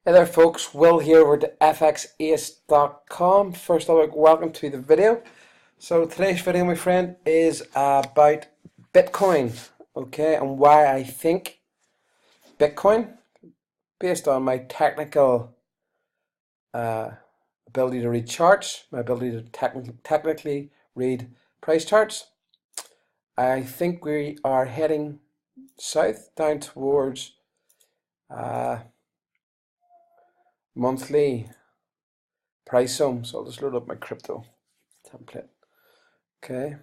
Hey there folks, Will here over to XAUUSD.com. First of all, welcome to the video. So today's video, my friend, is about Bitcoin, okay, and why I think Bitcoin, based on my technical ability to read charts, my ability to technically read price charts, I think we are heading south down towards monthly price zone. So I'll just load up my crypto template. Okay.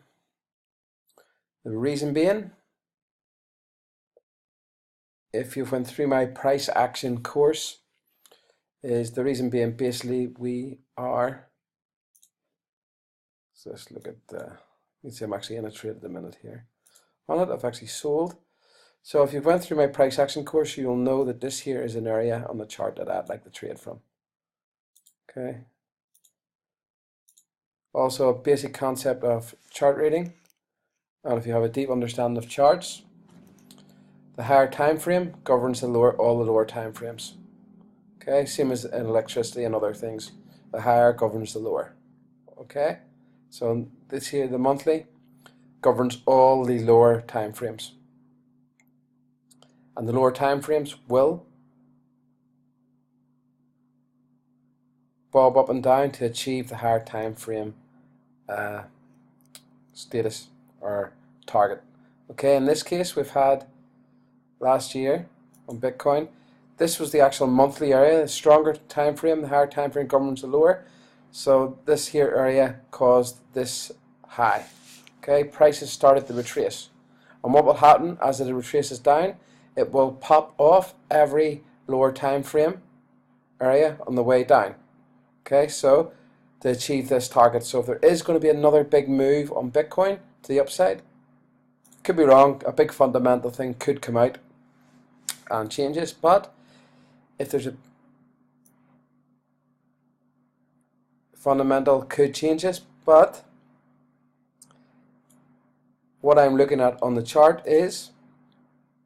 The reason being, if you've went through my price action course, is the reason being basically we are. So let's look at the. You can see I'm actually in a trade at the minute here. On it, I've actually sold. So if you've went through my price action course, you'll know that this here is an area on the chart that I'd like to trade from. Okay. Also, a basic concept of chart reading, and if you have a deep understanding of charts, the higher time frame governs all the lower time frames. Okay, same as in electricity and other things. The higher governs the lower. Okay, so this here, the monthly, governs all the lower time frames, and the lower time frames will bob up and down to achieve the higher time frame status or target. Okay, in this case we've had last year on Bitcoin, this was the actual monthly area. The stronger time frame, the higher time frame governs the lower. So this here area caused this high. Okay, prices started to retrace, and what will happen as it retraces down, it will pop off every lower time frame area on the way down. Okay, so to achieve this target. So if there is going to be another big move on Bitcoin to the upside, could be wrong, a big fundamental thing could come out and changes, but if there's a fundamental could change this, but what I'm looking at on the chart is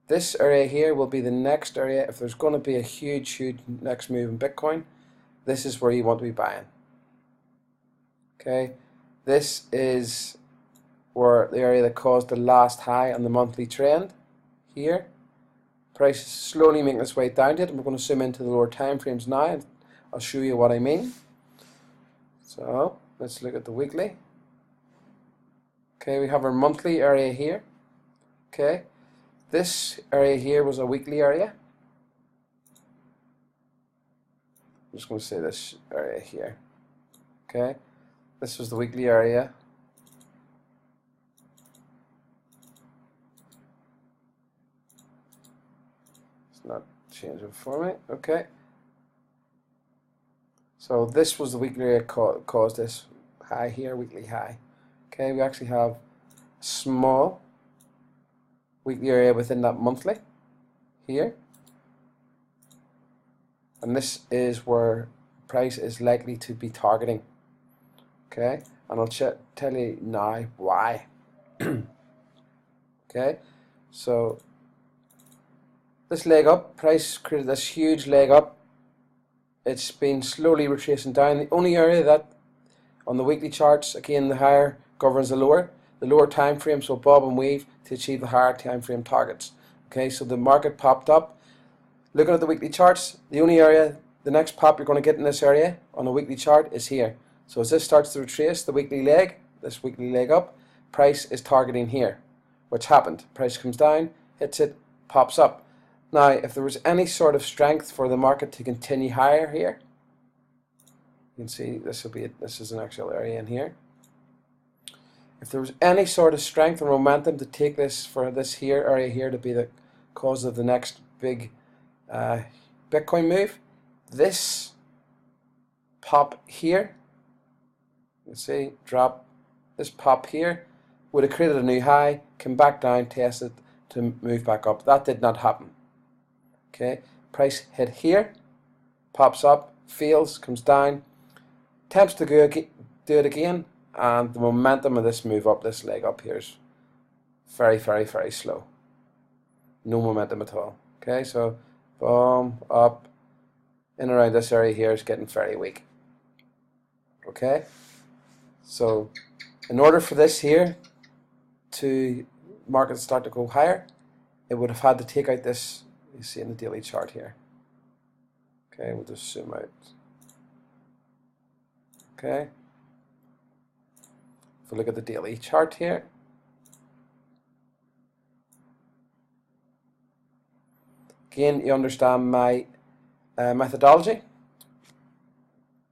this area here will be the next area. If there's going to be a huge next move in Bitcoin, this is where you want to be buying. Okay, this is where the area that caused the last high on the monthly trend here. Price is slowly making its way down to it, and we're going to zoom into the lower time frames now, and I'll show you what I mean. So let's look at the weekly. Okay, we have our monthly area here. Okay, this area here was a weekly area. I'm just going to say this area here. Okay, this was the weekly area. It's not changing for me. Okay, so this was the weekly area caused this high here, weekly high. Okay, we actually have a small weekly area within that monthly here, and this is where price is likely to be targeting. Okay, and I'll tell you now why. Okay, so this leg up, price created this huge leg up. It's been slowly retracing down. The only area that on the weekly charts, again, the higher governs the lower. The lower time frames will bob and weave to achieve the higher time frame targets. Okay, so the market popped up. Looking at the weekly charts, the only area, the next pop you're going to get in this area on a weekly chart is here. So as this starts to retrace the weekly leg, this weekly leg up, price is targeting here, which happened. Price comes down, hits it, pops up. Now, if there was any sort of strength for the market to continue higher here, you can see this is an actual area in here. If there was any sort of strength or momentum to take this for this here area here to be the cause of the next big Bitcoin move, this pop here, you can see drop, this pop here would have created a new high, come back down, test it to move back up. That did not happen. Okay, price hit here, pops up, fails, comes down, attempts to do it again, and the momentum of this move up, this leg up here, is very, very, very slow. No momentum at all. Okay, so boom, up, in and around this area here is getting very weak. Okay, so in order for this here to market start to go higher, it would have had to take out this, you see in the daily chart here. Okay, we'll just zoom out. Okay, if we look at the daily chart here, again, you understand my methodology.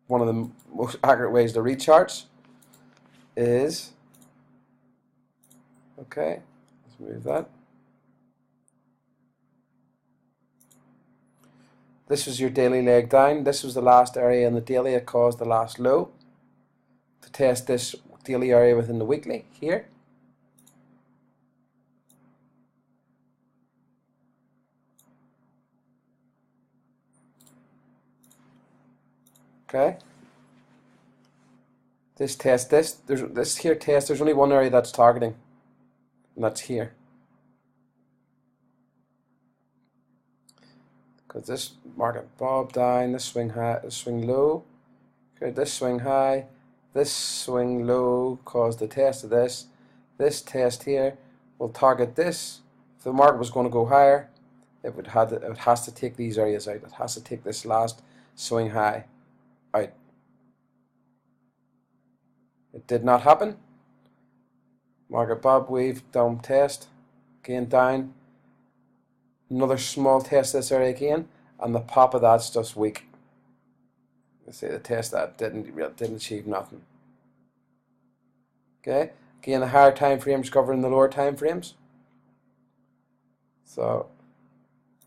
One of the most accurate ways to read charts is, okay, let's move that. This was your daily leg down. This was the last area in the daily. It caused the last low. To test this daily area within the weekly here. Okay. This test, this here test, there's only one area that's targeting, and that's here. Because this market bob down, this swing high, this swing low, okay, this swing high, this swing low caused the test of this. This test here will target this. If the market was going to go higher, it has to take these areas out. It has to take this last swing high out. It did not happen. Market bob weave down test, again down. Another small test this area again, and the pop of that's just weak. Let's say the test that didn't achieve nothing. Okay, again the higher time frames covering the lower time frames. So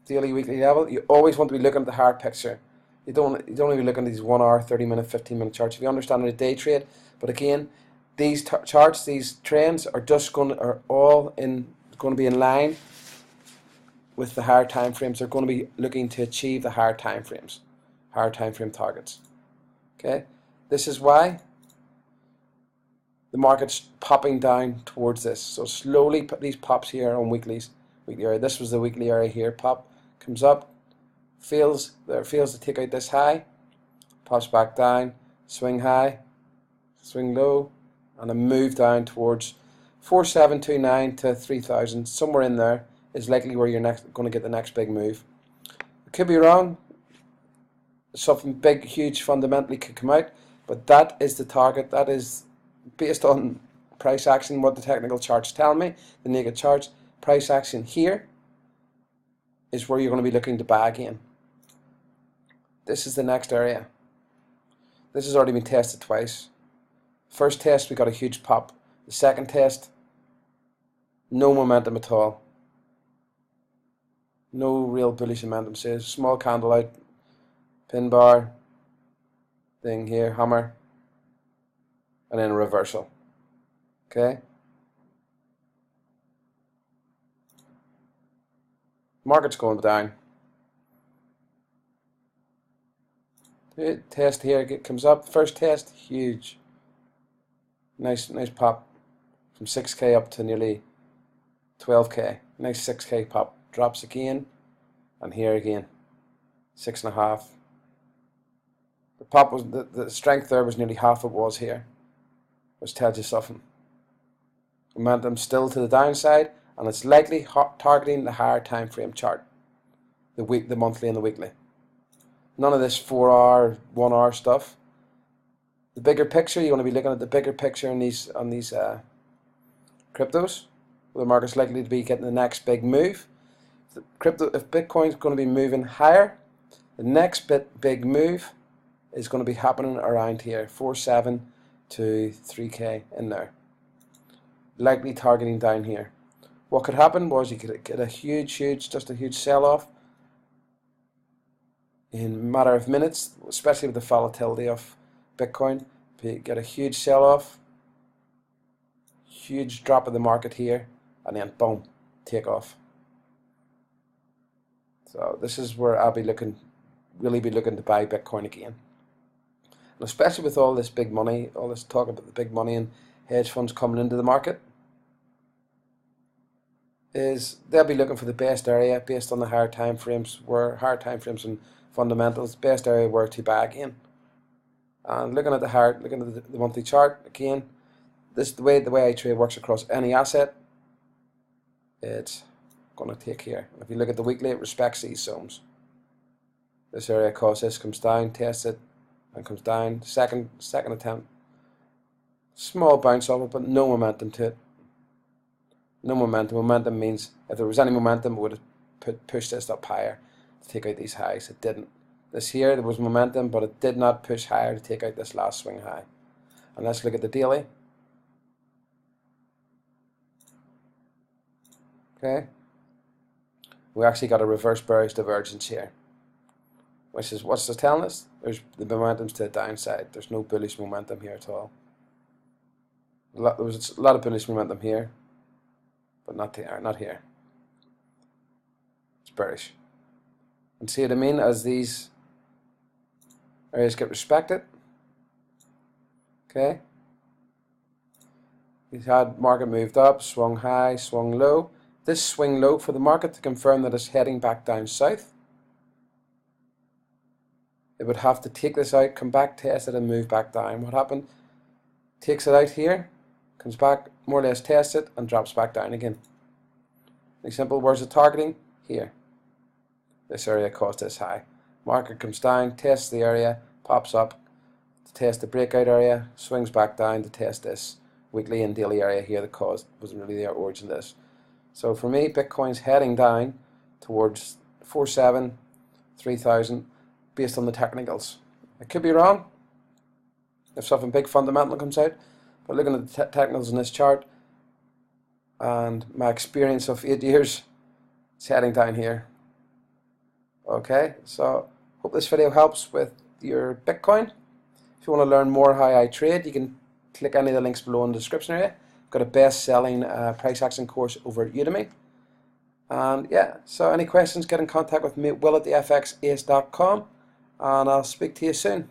daily, weekly level, you always want to be looking at the higher picture. You don't want to be looking at these 1 hour, 30-minute, 15-minute charts. If you understand how to day trade, but again, these charts, these trends are just going to be in line with the higher time frames. They're going to be looking to achieve the higher time frames, higher time frame targets. Okay, this is why the market's popping down towards this. So slowly, these pops here on weekly area. This was the weekly area here. Pop comes up, fails to take out this high, pops back down, swing high, swing low, and a move down towards 4729 to 3000. Somewhere in there is likely where you're going to get the next big move. I could be wrong. Something big, huge, fundamentally could come out, but that is the target. That is based on price action, what the technical charts tell me, the naked charts. Price action here is where you're going to be looking to buy again. This is the next area. This has already been tested twice. First test, we got a huge pop. The second test, no momentum at all. No real bullish momentum. So a small candle out, pin bar, thing here, hammer, and then a reversal. Okay. Market's going down. Test here, it comes up. First test, huge. Nice pop from 6k up to nearly 12k. Nice 6k pop. Drops again, and here again, 6.5. The pop was the strength there was nearly half it was here, which tells you something. Momentum still to the downside, and it's likely targeting the higher time frame chart, the monthly and the weekly. None of this 4 hour, 1 hour stuff. The bigger picture, you want to be looking at the bigger picture on these cryptos. The market's likely to be getting the next big move. If Bitcoin's going to be moving higher, the next big move is going to be happening around here, 4.7 to 3k in there. Likely targeting down here. What could happen was you could get a huge sell-off in a matter of minutes, especially with the volatility of Bitcoin. Get a huge sell-off, huge drop of the market here, and then boom, take off. So this is where I'll be really be looking to buy Bitcoin again. And especially with all this big money, all this talk about the big money and hedge funds coming into the market, is they'll be looking for the best area based on the higher time frames, where higher time frames and fundamentals, best area where to buy again. And looking at the monthly chart again, this the way I trade works across any asset. It's going to take here. If you look at the weekly, it respects these zones. This area caused this, comes down, tests it, and comes down. Second attempt, small bounce off it, but no momentum to it. No momentum. Momentum means if there was any momentum, it would have pushed this up higher to take out these highs. It didn't. This here, there was momentum, but it did not push higher to take out this last swing high. And let's look at the daily. Okay. We actually got a reverse bearish divergence here, which is what's this telling us? There's the momentum's to the downside. There's no bullish momentum here at all. There was a lot of bullish momentum here, but not here. Not here. It's bearish. And see what I mean? As these areas get respected, okay. We've had market moved up, swung high, swung low. This swing low for the market to confirm that it's heading back down south. It would have to take this out, come back, test it, and move back down. What happened? Takes it out here, comes back, more or less tests it, and drops back down again. Example, where's it targeting? Here. This area caused this high. Market comes down, tests the area, pops up to test the breakout area, swings back down to test this weekly and daily area here that caused, wasn't really the origin of this. So for me, Bitcoin's heading down towards 4.7, 3,000 based on the technicals. I could be wrong if something big fundamental comes out, but looking at the technicals in this chart and my experience of 8 years, it's heading down here. Okay, so hope this video helps with your Bitcoin. If you want to learn more how I trade, you can click any of the links below in the description area. I've got a best-selling price action course over at Udemy. And yeah, so any questions, get in contact with me, will@thefxace.com, and I'll speak to you soon.